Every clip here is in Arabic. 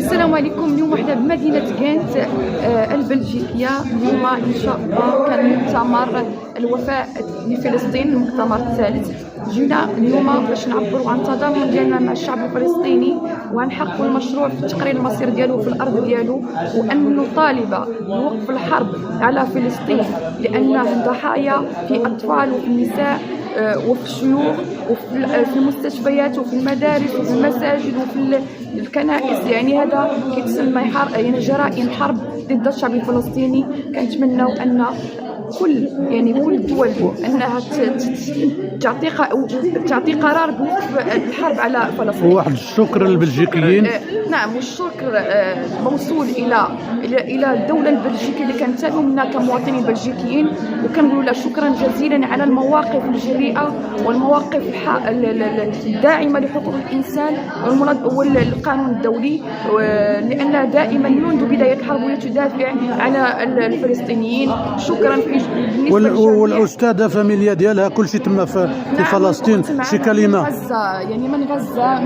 السلام عليكم. اليوم حنا بمدينة غانت البلجيكية. اليوم إن شاء الله كان مؤتمر الوفاء لفلسطين، المؤتمر الثالث. جينا اليوم باش نعبروا عن التضامن ديالنا مع الشعب الفلسطيني وغنحققوا المشروع في تقرير المصير ديالو في الأرض ديالو، وأن نطالب بوقف الحرب على فلسطين لأنها ضحايا في أطفال وفي النساء وفي الشيوخ وفي المستشفيات وفي المدارس وفي المساجد وفي الكنائس. يعني هذا كيتسمى يعني جرائم حرب ضد الشعب الفلسطيني. كنتمناو ان كل الدول انها تعطي قرار بوقف الحرب على فلسطين. واحد الشكر للبلجيكيين. نعم، والشكر موصول الى الدوله البلجيكيه اللي كنتابعوا منها كمواطنين بلجيكيين، وكنقولوا لها شكرا جزيلا على المواقف الجريئه والمواقف الداعمه لحقوق الانسان والقانون الدولي، لانها دائما منذ بدايه الحرب وهي تدافع على الفلسطينيين. شكرا. والاستاذه فاميليا ديالها كلشي تما في فلسطين. شي كلمه غزه، يعني من غزه،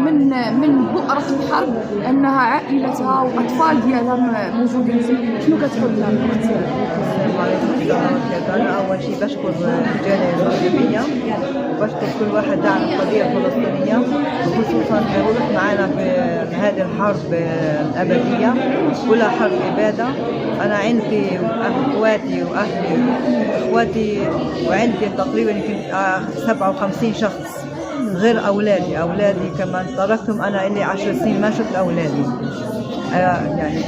من بؤره الحرب، انها عائلتها واطفال ديالها موجودين. شنو كتقول لنا الاخت؟ أنا أول شيء بشكر الجالية المغربية وبشكر كل واحد دعم القضية الفلسطينية، وخصوصا وقف معنا في هذه الحرب الأبدية، كلها حرب إبادة. أنا عندي أخواتي وأهلي إخواتي وعندي تقريبا 57 شخص غير أولادي كمان تركتهم. أنا إلي 10 سنين ما شفت أولادي، يعني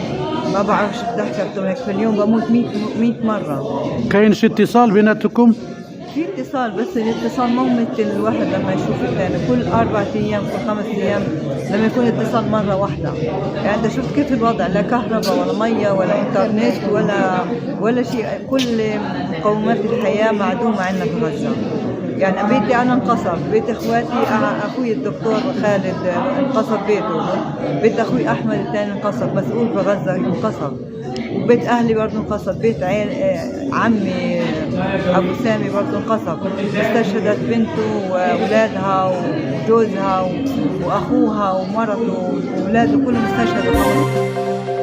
ما بعرفش بدي احكي اكثر هيك. في اليوم بموت 100 مرة. كاين شي اتصال بيناتكم؟ في اتصال، بس الاتصال مو مثل الواحد لما يشوف الثاني كل 4 أيام كل 5 أيام، لما يكون اتصال مرة واحدة. يعني انت شفت كيف الوضع، لا كهرباء ولا مية ولا انترنت ولا شيء، كل مقومات الحياة معدومة عندنا في غزة. يعني بيتي أنا انقصر، بيت إخواتي، أخوي الدكتور خالد انقصر بيته، بيت أخوي أحمد الثاني انقصر، مسؤول في غزة انقصر، وبيت أهلي برضه انقصر، بيت عمي أبو سامي برضه انقصر. استشهدت بنته وأولادها وجوزها وأخوها ومرته وأولاده كلهم استشهدوا.